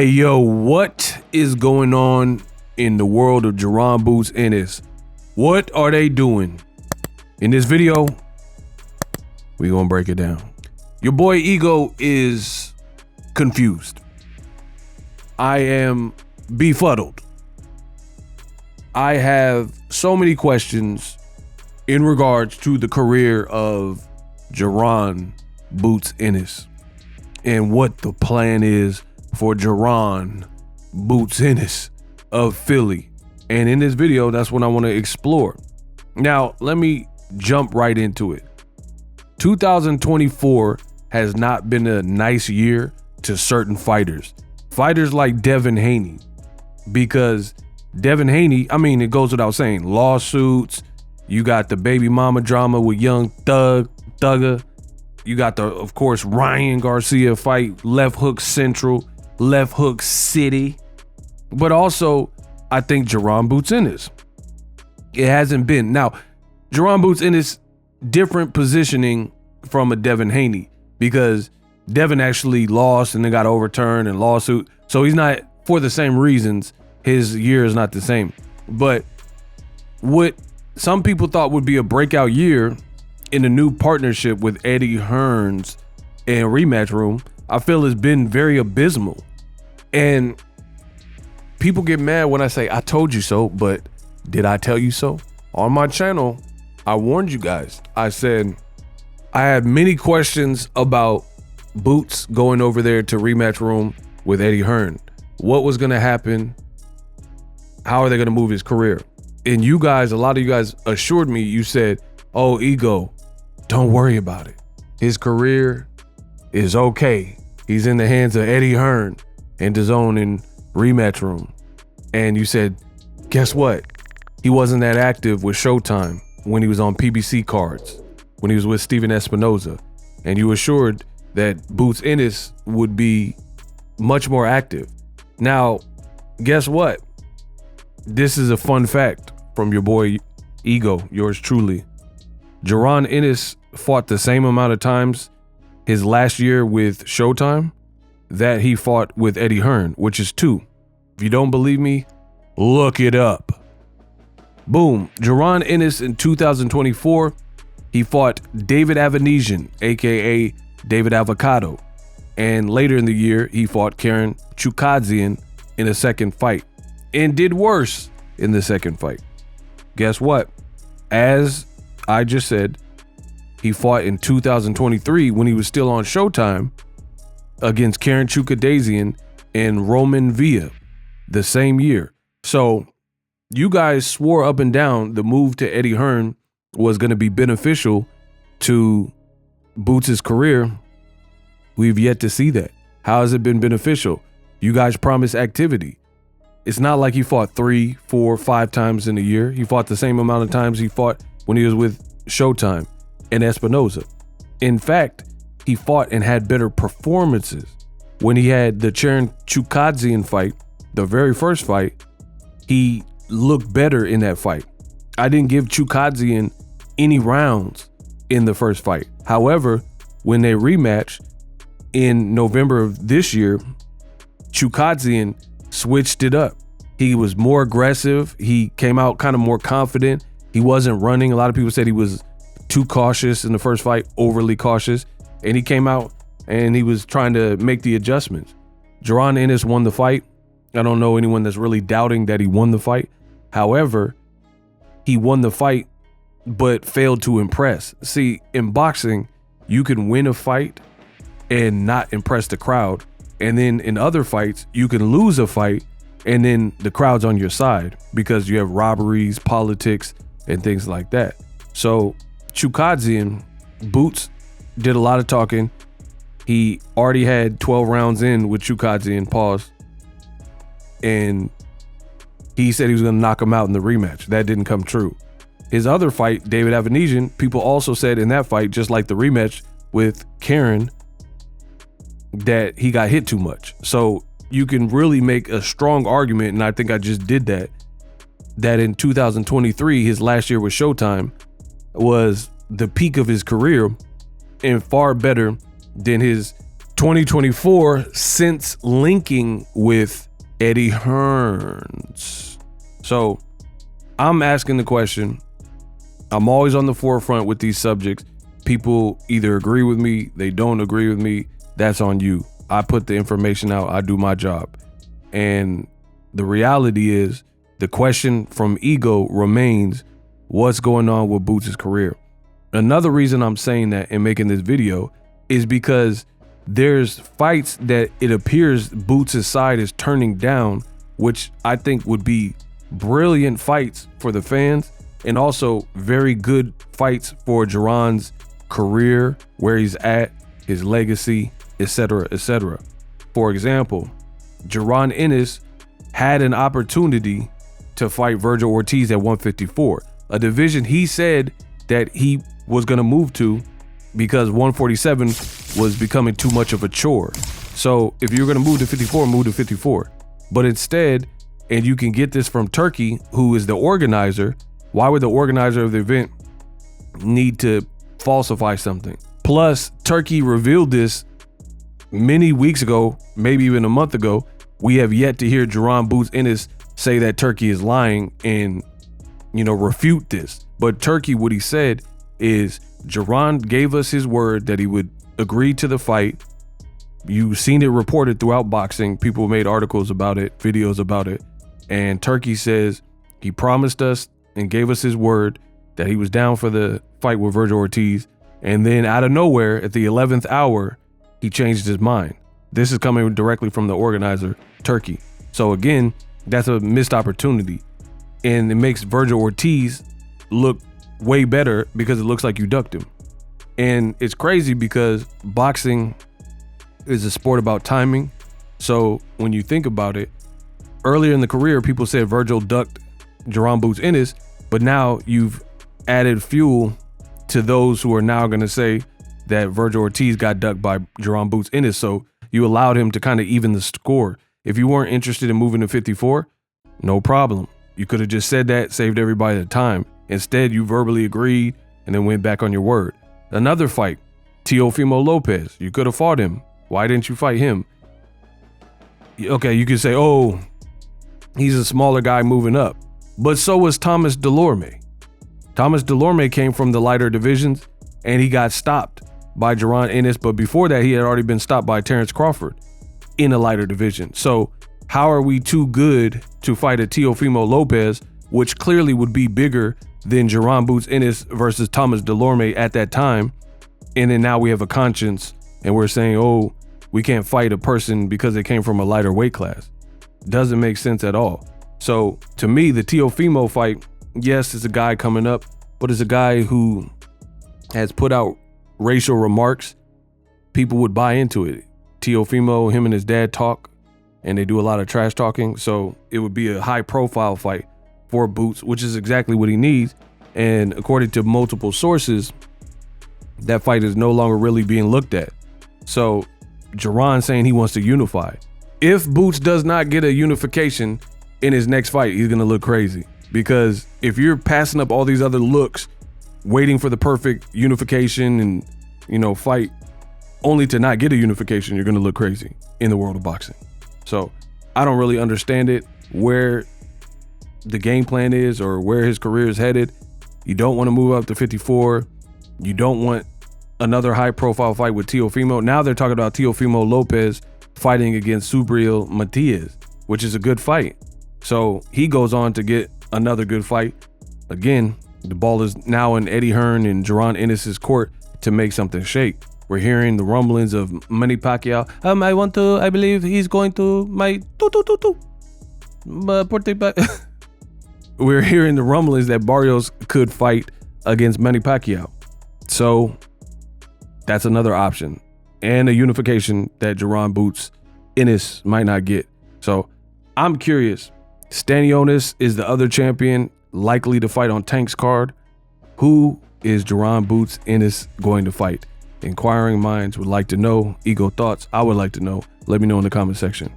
Hey, yo, what is going on in the world of Jaron Boots Ennis? What are they doing? In this video, we gonna break it down. Your boy Ego is confused. I am befuddled. I have so many questions in regards to the career of Jaron Boots Ennis and what the plan is for Jaron Boots Ennis of Philly. And in this video, that's what I want to explore. Now, let me jump right into it. 2024 has not been a nice year to certain fighters. Fighters like Devin Haney, because Devin Haney, I mean, it goes without saying, lawsuits, you got the baby mama drama with young Thugger, you got the, of course, Ryan Garcia fight, Left Hook Central, Left Hook City, but also I think Jaron Boots Ennis. It hasn't been. Now, Jaron Boots Ennis, different positioning from a Devin Haney, because Devin actually lost and then got overturned and lawsuit. So he's not, for the same reasons, his year is not the same. But what some people thought would be a breakout year in a new partnership with Eddie Hearns and Rematch Room, I feel has been very abysmal. And people get mad when I say, I told you so, but did I tell you so? On my channel, I warned you guys. I said, I had many questions about Boots going over there to Rematch Room with Eddie Hearn. What was gonna happen? How are they gonna move his career? And you guys, a lot of you guys assured me, you said, oh, Ego, don't worry about it. His career is okay. He's in the hands of Eddie Hearn and DAZN in Rematch Room. And you said, guess what? He wasn't that active with Showtime when he was on PBC cards, when he was with Steven Espinoza. And you assured that Boots Ennis would be much more active. Now, guess what? This is a fun fact from your boy Ego, yours truly. Jaron Ennis fought the same amount of times his last year with Showtime that he fought with Eddie Hearn, which is 2. If you don't believe me, look it up. Boom. Jaron Ennis in 2024, he fought David Avanesian, aka David Avocado. And later in the year, he fought Karen Chukadzian in a second fight and did worse in the second fight. Guess what? As I just said, he fought in 2023 when he was still on Showtime against Karen Chukadzian and Roman Villa the same year. So you guys swore up and down the move to Eddie Hearn was going to be beneficial to Boots' career. We've yet to see that. How has it been beneficial? You guys promised activity. It's not like he fought 3, 4, 5 times in a year. He fought the same amount of times he fought when he was with Showtime and Espinoza. In fact, he fought and had better performances. When he had the Karen Chukadzian fight, the very first fight, he looked better in that fight. I didn't give Chukadzian any rounds in the first fight. However, when they rematched in November of this year, Chukadzian switched it up. He was more aggressive. He came out kind of more confident. He wasn't running. A lot of people said he was too cautious in the first fight, overly cautious. And he came out and he was trying to make the adjustments. Jaron Ennis won the fight. I don't know anyone that's really doubting that he won the fight. However, he won the fight, but failed to impress. See, in boxing, you can win a fight and not impress the crowd. And then in other fights, you can lose a fight and then the crowd's on your side because you have robberies, politics, and things like that. So Chukadzian, Boots did a lot of talking. He already had 12 rounds in with Chukadzian, pause. And he said he was going to knock him out in the rematch. That didn't come true. His other fight, David Avanesian, people also said in that fight, just like the rematch with Karen, that he got hit too much. So you can really make a strong argument, and I think I just did that, that in 2023, his last year with Showtime was the peak of his career and far better than his 2024 since linking with Eddie Hearns. So I'm asking the question. I'm always on the forefront with these subjects. People either agree with me, they don't agree with me. That's on you. I put the information out. I do my job. And the reality is, the question from Ego remains, what's going on with Boots' career? Another reason I'm saying that and making this video is because there's fights that it appears Boots' side is turning down, which I think would be brilliant fights for the fans and also very good fights for Jaron's career, where he's at, his legacy, etc., etc. For example, Jaron Ennis had an opportunity to fight Virgil Ortiz at 154, a division he said that he was going to move to because 147 was becoming too much of a chore. So if you're going to move to 54, move to 54. But instead, and you can get this from Turkey, who is the organizer, why would the organizer of the event need to falsify something? Plus, Turkey revealed this many weeks ago, maybe even a month ago. We have yet to hear Jaron Boots Ennis say that Turkey is lying and, refute this. But Turkey, what he said is Jaron gave us his word that he would agree to the fight. You've seen it reported throughout boxing. People made articles about it, videos about it. And Turkey says he promised us and gave us his word that he was down for the fight with Virgil Ortiz. And then out of nowhere, at the 11th hour, he changed his mind. This is coming directly from the organizer, Turkey. So again, that's a missed opportunity. And it makes Virgil Ortiz look way better because it looks like you ducked him. And it's crazy because boxing is a sport about timing. So when you think about it, earlier in the career, people said Virgil ducked Jaron Boots Ennis, but now you've added fuel to those who are now going to say that Virgil Ortiz got ducked by Jaron Boots Ennis. So you allowed him to kind of even the score. If you weren't interested in moving to 54, no problem. You could have just said that, saved everybody the time. Instead, you verbally agreed and then went back on your word. Another fight, Teofimo Lopez. You could have fought him. Why didn't you fight him? Okay, you could say, oh, he's a smaller guy moving up. But so was Thomas Delorme. Thomas Delorme came from the lighter divisions and he got stopped by Jaron Ennis. But before that, he had already been stopped by Terrence Crawford in a lighter division. So how are we too good to fight a Teofimo Lopez, which clearly would be bigger than Jaron Boots Ennis versus Thomas Delorme at that time? And then now we have a conscience and we're saying, oh, we can't fight a person because they came from a lighter weight class. Doesn't make sense at all. So to me, the Teofimo fight, yes, it's a guy coming up, but it's a guy who has put out racial remarks. People would buy into it. Teofimo, him and his dad talk, and they do a lot of trash talking. So it would be a high profile fight for Boots, which is exactly what he needs. And according to multiple sources, that fight is no longer really being looked at. So Jaron saying he wants to unify. If Boots does not get a unification in his next fight, he's going to look crazy. Because if you're passing up all these other looks, waiting for the perfect unification and, fight, only to not get a unification, you're going to look crazy in the world of boxing. So I don't really understand it, where the game plan is or where his career is headed. You don't want to move up to 54. You don't want another high profile fight with Teofimo. Now they're talking about Teofimo Lopez fighting against Subriel Matias, which is a good fight. So he goes on to get another good fight. Again, the ball is now in Eddie Hearn and Jaron Ennis's court to make something shake. We're hearing the rumblings of Manny Pacquiao. I believe he's going to We're hearing the rumblings that Barrios could fight against Manny Pacquiao. So that's another option. And a unification that Jaron Boots Ennis might not get. So I'm curious. Stanionis is the other champion likely to fight on Tank's card. Who is Jaron Boots Ennis going to fight? Inquiring minds would like to know. Ego thoughts, I would like to know. Let me know in the comment section.